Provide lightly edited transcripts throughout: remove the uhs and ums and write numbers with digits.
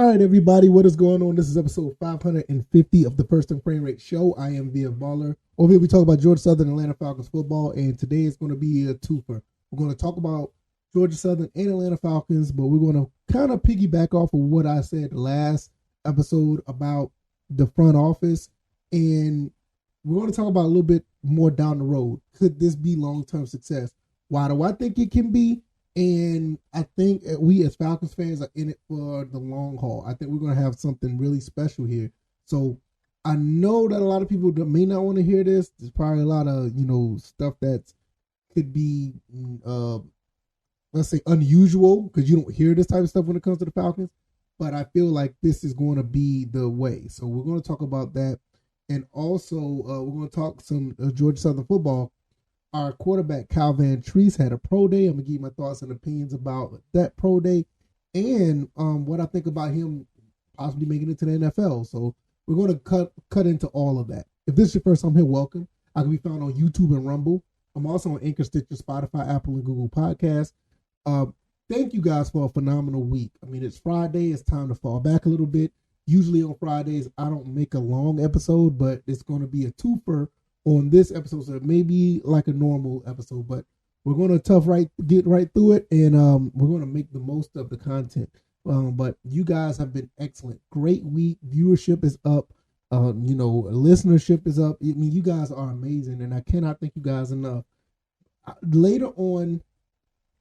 All right, everybody, what is going on? This is episode 550 of the First and Frame Rate Show. I am Via Baller. Over here, we talk about Georgia Southern, Atlanta Falcons football, and today is going to be a twofer. We're going to talk about Georgia Southern and Atlanta Falcons, but we're going to kind of piggyback off of what I said last episode about the front office, and we're going to talk about a little bit more down the road. Could this be long-term success? Why do I think it can be? And I think we as Falcons fans are in it for the long haul. I think we're going to have something really special here. So I know that a lot of people that may not want to hear this. There's probably a lot of, stuff that could be, let's say, unusual because you don't hear this type of stuff when it comes to the Falcons. But I feel like this is going to be the way. So we're going to talk about that. And also, we're going to talk some Georgia Southern football. Our quarterback, Kyle Vantrease, had a pro day. I'm going to give you my thoughts and opinions about that pro day and what I think about him possibly making it to the NFL. So we're going to cut into all of that. If this is your first time here, welcome. I can be found on YouTube and Rumble. I'm also on Anchor, Stitcher, Spotify, Apple, and Google Podcasts. Thank you guys for a phenomenal week. I mean, it's Friday. It's time to fall back a little bit. Usually on Fridays, I don't make a long episode, but it's going to be a twofer on this episode, so it may be like a normal episode, but we're going to get right through it, and we're going to make the most of the content. But you guys have been excellent. Great week. Viewership is up. Listenership is up. I mean, you guys are amazing, and I cannot thank you guys enough. Later on,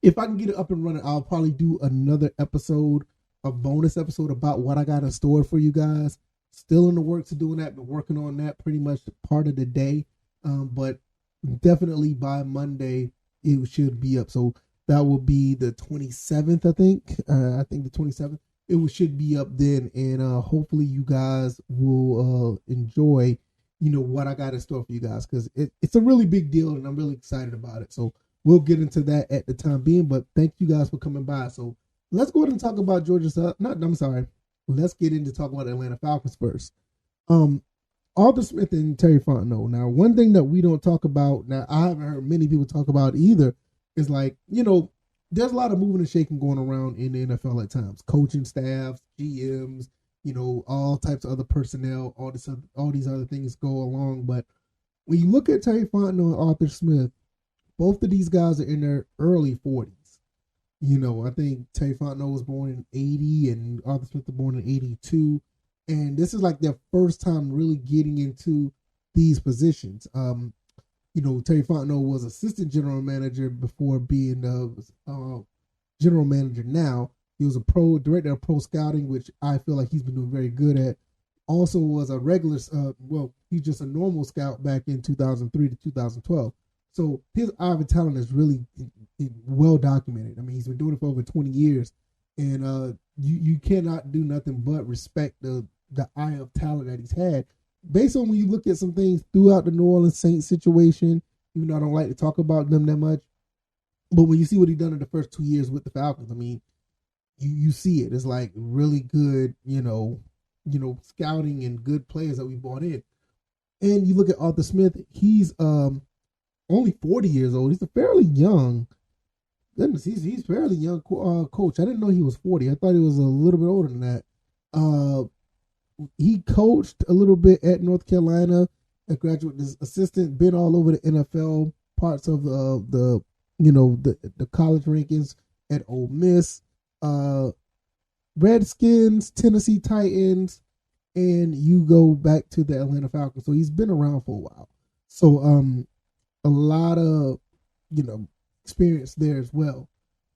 if I can get it up and running, I'll probably do another episode, a bonus episode about what I got in store for you guys. Still in the works of doing that, but working on that pretty much part of the day. But definitely by Monday, it should be up. So that will be the 27th, I think. I think the 27th. It should be up then. And hopefully you guys will enjoy, what I got in store for you guys. Because it's a really big deal, and I'm really excited about it. So we'll get into that at the time being. But thank you guys for coming by. So let's go ahead and talk about Let's get into talking about Atlanta Falcons first. Arthur Smith and Terry Fontenot. Now, one thing that we don't talk about, now I haven't heard many people talk about either, is there's a lot of moving and shaking going around in the NFL at times. Coaching staffs, GMs, all types of other personnel, all these other things go along. But when you look at Terry Fontenot and Arthur Smith, both of these guys are in their early 40s. I think Terry Fontenot was born in 80 and Arthur Smith was born in 82. And this is like their first time really getting into these positions. Terry Fontenot was assistant general manager before being general manager now. He was a director of pro scouting, which I feel like he's been doing very good at. Also was a regular, he's just a normal scout back in 2003 to 2012. So his eye for talent is really well documented. I mean, he's been doing it for over 20 years. And you cannot do nothing but respect the eye of talent that he's had. Based on when you look at some things throughout the New Orleans Saints situation, even though I don't like to talk about them that much, but when you see what he done in the first 2 years with the Falcons, I mean, you see it. It's like really good, scouting and good players that we brought in. And you look at Arthur Smith, he's only 40 years old. He's a fairly young. Goodness, he's fairly young coach. I didn't know he was 40. I thought he was a little bit older than that. He coached a little bit at North Carolina, a graduate assistant, been all over the NFL, parts of the college rankings at Ole Miss, Redskins, Tennessee Titans, and you go back to the Atlanta Falcons. So he's been around for a while. So a lot of experience there as well.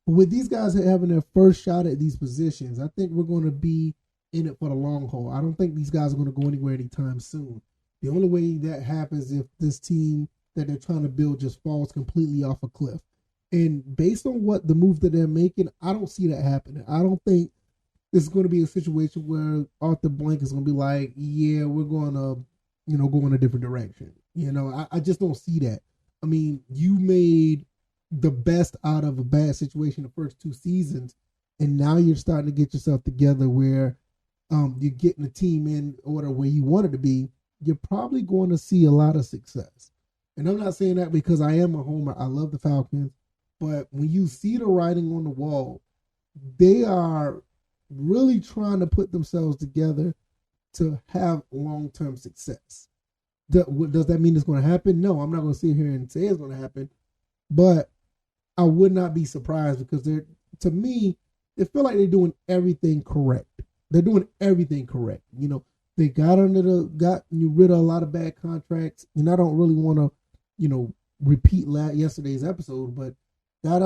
But with these guys having their first shot at these positions, I think we're going to be in it for the long haul. I don't think these guys are going to go anywhere anytime soon. The only way that happens if this team that they're trying to build just falls completely off a cliff. And based on what the move that they're making, I don't see that happening. I don't think it's going to be a situation where Arthur Blank is going to be like, yeah, we're going to, go in a different direction. I just don't see that. I mean, you made the best out of a bad situation the first 2 seasons, and now you're starting to get yourself together where you're getting the team in order where you want it to be. You're probably going to see a lot of success. And I'm not saying that because I am a homer. I love the Falcons. But when you see the writing on the wall, they are really trying to put themselves together to have long-term success. Does that mean it's going to happen? No, I'm not going to sit here and say it's going to happen, but I would not be surprised because to me, they feel like they're doing everything correct. They're doing everything correct. They got rid of a lot of bad contracts, and I don't really want to, repeat yesterday's episode, but got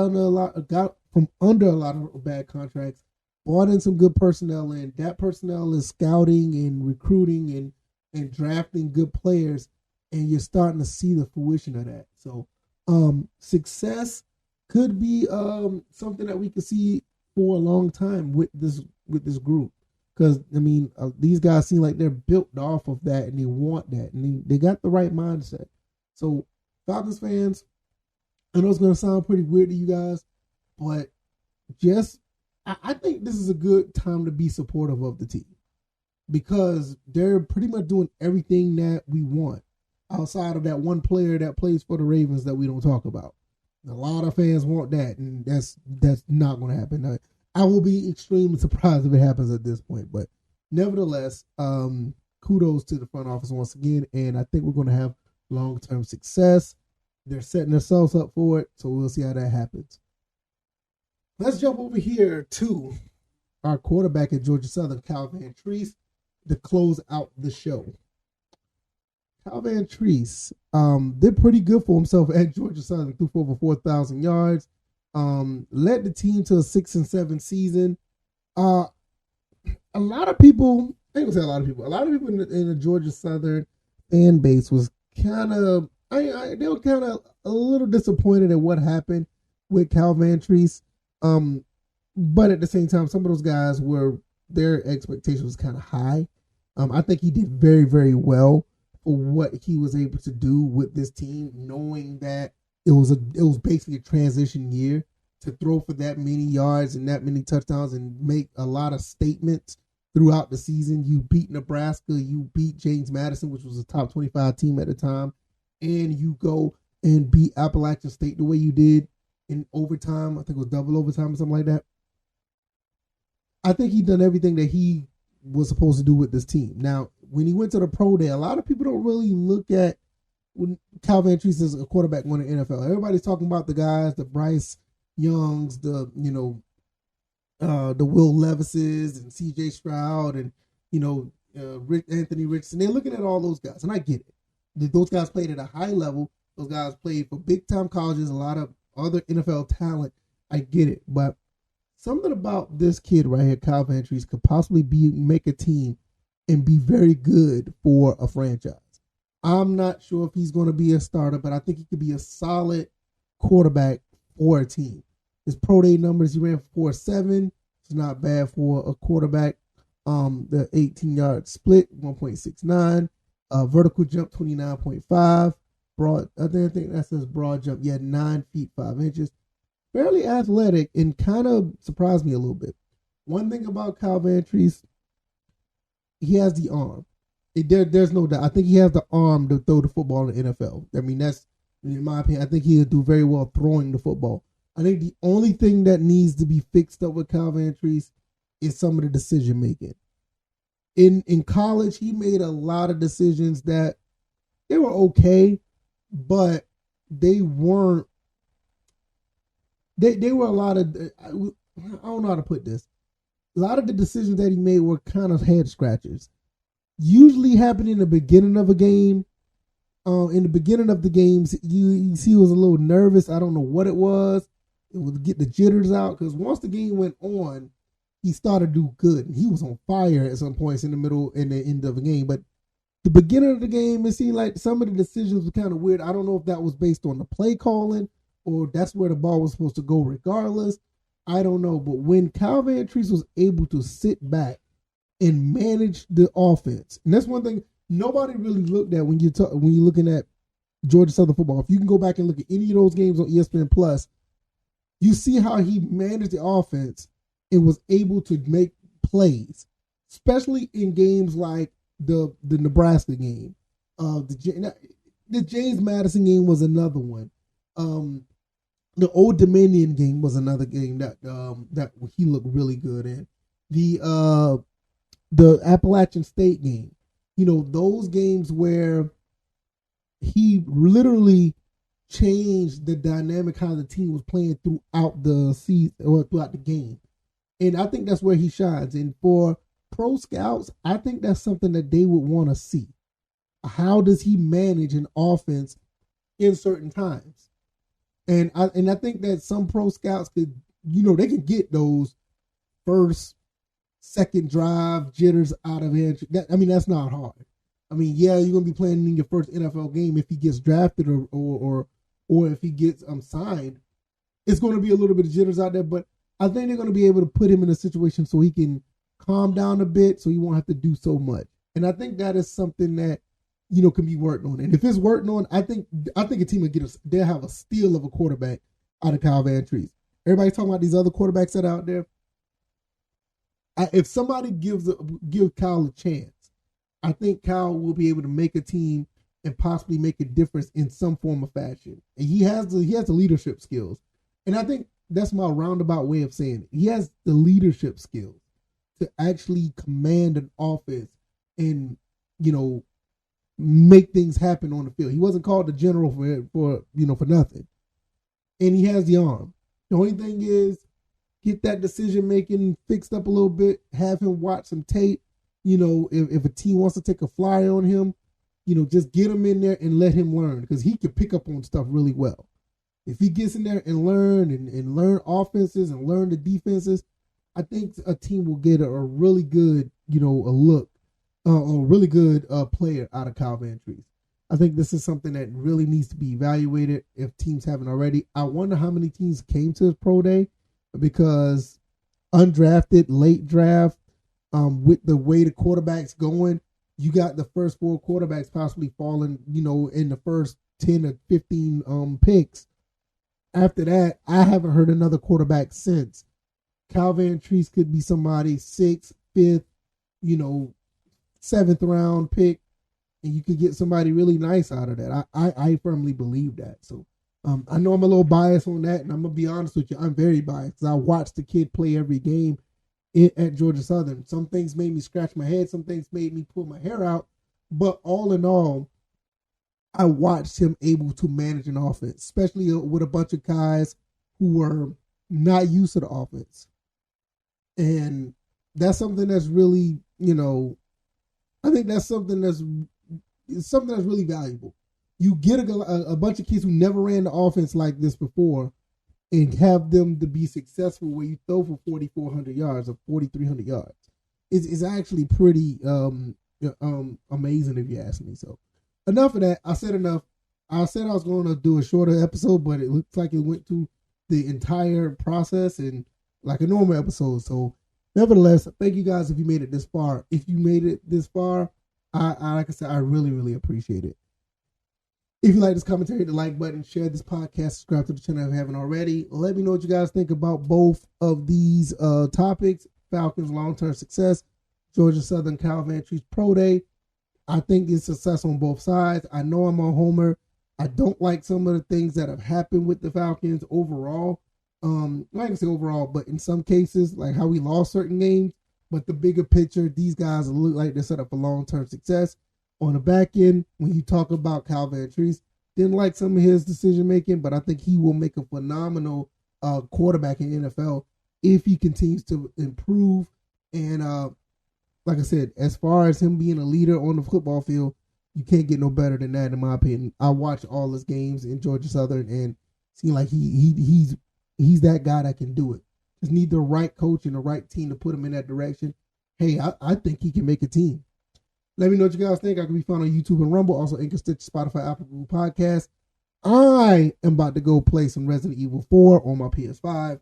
from under a lot of bad contracts, brought in some good personnel in. That personnel is scouting and recruiting and drafting good players, and you're starting to see the fruition of that. So, success could be something that we could see for a long time with this group, because these guys seem like they're built off of that, and they want that, and they got the right mindset. So, Falcons fans, I know it's going to sound pretty weird to you guys, but I think this is a good time to be supportive of the team, because they're pretty much doing everything that we want outside of that one player that plays for the Ravens that we don't talk about. A lot of fans want that, and that's not going to happen. I will be extremely surprised if it happens at this point, but nevertheless, kudos to the front office once again, and I think we're going to have long-term success. They're setting themselves up for it, so we'll see how that happens. Let's jump over here to our quarterback at Georgia Southern, Cal Vantrease, to close out the show. Cal Vantrease did pretty good for himself at Georgia Southern, threw for over 4,000 yards, led the team to a 6-7 season. A lot of people in the Georgia Southern fan base was kind of, they were kind of a little disappointed at what happened with Cal Vantrease. But at the same time, some of those guys their expectations was kind of high. I think he did very, very well for what he was able to do with this team, knowing that it was basically a transition year to throw for that many yards and that many touchdowns and make a lot of statements throughout the season. You beat Nebraska, you beat James Madison, which was a top 25 team at the time, and you go and beat Appalachian State the way you did in overtime. I think it was double overtime or something like that. I think he done everything that he was supposed to do with this team. Now, when he went to the pro day, a lot of people don't really look at when Cal Vantrease is a quarterback in the NFL. Everybody's talking about the guys, the Bryce Youngs, the Will Levises and C.J. Stroud and Anthony Richardson. They're looking at all those guys, and I get it. Those guys played at a high level. Those guys played for big time colleges, a lot of other NFL talent. I get it, but something about this kid right here, Cal Vantrease, could possibly make a team and be very good for a franchise. I'm not sure if he's going to be a starter, but I think he could be a solid quarterback for a team. His pro day numbers, he ran 4.7. It's not bad for a quarterback. The 18-yard split, 1.69. Vertical jump, 29.5. Broad, I think that says broad jump. Yeah, 9 feet 5 inches. Fairly athletic and kind of surprised me a little bit. One thing about Cal Vantrease, he has the arm. There's no doubt. I think he has the arm to throw the football in the NFL. That's, in my opinion, I think he'll do very well throwing the football. I think the only thing that needs to be fixed up with Cal Vantrease is some of the decision making. In college, he made a lot of decisions that they were okay, but they weren't. They were a lot of, I don't know how to put this. A lot of the decisions that he made were kind of head scratchers. Usually happen in the beginning of a game. In the beginning of the games, you see he was a little nervous. I don't know what it was. It was get the jitters out, because once the game went on, he started to do good. He was on fire at some points in the middle and the end of the game. But the beginning of the game, it seemed like some of the decisions were kind of weird. I don't know if that was based on the play calling or that's where the ball was supposed to go regardless. I don't know. But when Cal Vantrease was able to sit back and manage the offense, and that's one thing nobody really looked at when you're looking at Georgia Southern football. If you can go back and look at any of those games on ESPN Plus, you see how he managed the offense and was able to make plays, especially in games like the Nebraska game. The James Madison game was another one. The Old Dominion game was another game that he looked really good in. the Appalachian State game. Those games where he literally changed the dynamic how the team was playing throughout the season or throughout the game. And I think that's where he shines. And for pro scouts, I think that's something that they would want to see. How does he manage an offense in certain times? And I think that some pro scouts could, they can get those first, second drive jitters out of it. That's not hard. Yeah, you're gonna be playing in your first NFL game if he gets drafted or if he gets signed. It's going to be a little bit of jitters out there, but I think they're going to be able to put him in a situation so he can calm down a bit, so he won't have to do so much. And I think that is something that can be worked on. And if it's worked on, I think a team will they'll have a steal of a quarterback out of Kyle Vantrease. Everybody's talking about these other quarterbacks that are out there. If somebody give Kyle a chance, I think Kyle will be able to make a team and possibly make a difference in some form or fashion. And he has the leadership skills. And I think that's my roundabout way of saying it. He has the leadership skills to actually command an offense and, make things happen on the field. He wasn't called the general for nothing. And he has the arm. The only thing is get that decision making fixed up a little bit, have him watch some tape. If a team wants to take a flyer on him, just get him in there and let him learn, because he can pick up on stuff really well. If he gets in there and learn offenses and learn the defenses, I think a team will get a really good, a really good player out of Kyle Vantrease. I think this is something that really needs to be evaluated if teams haven't already. I wonder how many teams came to his pro day, because undrafted, late draft, with the way the quarterback's going, you got the first 4 quarterbacks possibly falling, in the first 10 or 15 picks. After that, I haven't heard another quarterback since. Kyle Vantrease could be somebody 6th, 5th, 7th round pick, and you could get somebody really nice out of that. I firmly believe that. So I know I'm a little biased on that, and I'm going to be honest with you. I'm very biased because I watched the kid play every game at Georgia Southern. Some things made me scratch my head. Some things made me pull my hair out. But all in all, I watched him able to manage an offense, especially with a bunch of guys who were not used to the offense. And that's something that's really, I think that's something that's really valuable. You get a bunch of kids who never ran the offense like this before and have them to be successful where you throw for 4,400 yards or 4,300 yards. It's actually pretty amazing if you ask me. So enough of that. I said enough. I said I was going to do a shorter episode, but it looks like it went through the entire process and like a normal episode. So nevertheless, thank you guys if you made it this far. If you made it this far, I like I said, I really, really appreciate it. If you like this commentary, hit the like button, share this podcast, subscribe to the channel if you haven't already. Let me know what you guys think about both of these topics. Falcons long-term success, Georgia Southern Kyle Vantrease Pro Day. I think it's success on both sides. I know I'm a homer. I don't like some of the things that have happened with the Falcons overall. Not even say overall, but in some cases, like how we lost certain games. But the bigger picture, these guys look like they're set up for long-term success. On the back end, when you talk about Kyle Vantrease, didn't like some of his decision-making, but I think he will make a phenomenal quarterback in the NFL if he continues to improve. And like I said, as far as him being a leader on the football field, you can't get no better than that, in my opinion. I watched all his games in Georgia Southern and seem like he's that guy that can do it. Just need the right coach and the right team to put him in that direction. Hey, I think he can make a team. Let me know what you guys think. I can be found on YouTube and Rumble, also Anchor, Stitch, Spotify, Apple, Google Podcasts. I am about to go play some Resident Evil 4 on my PS5.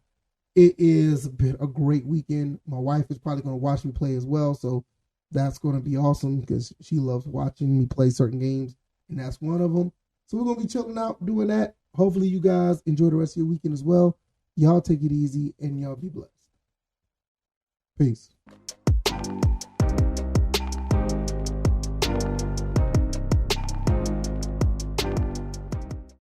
It is been a great weekend. My wife is probably going to watch me play as well, so that's going to be awesome because she loves watching me play certain games, and that's one of them. So we're going to be chilling out doing that. Hopefully you guys enjoy the rest of your weekend as well. Y'all take it easy, and y'all be blessed. Peace.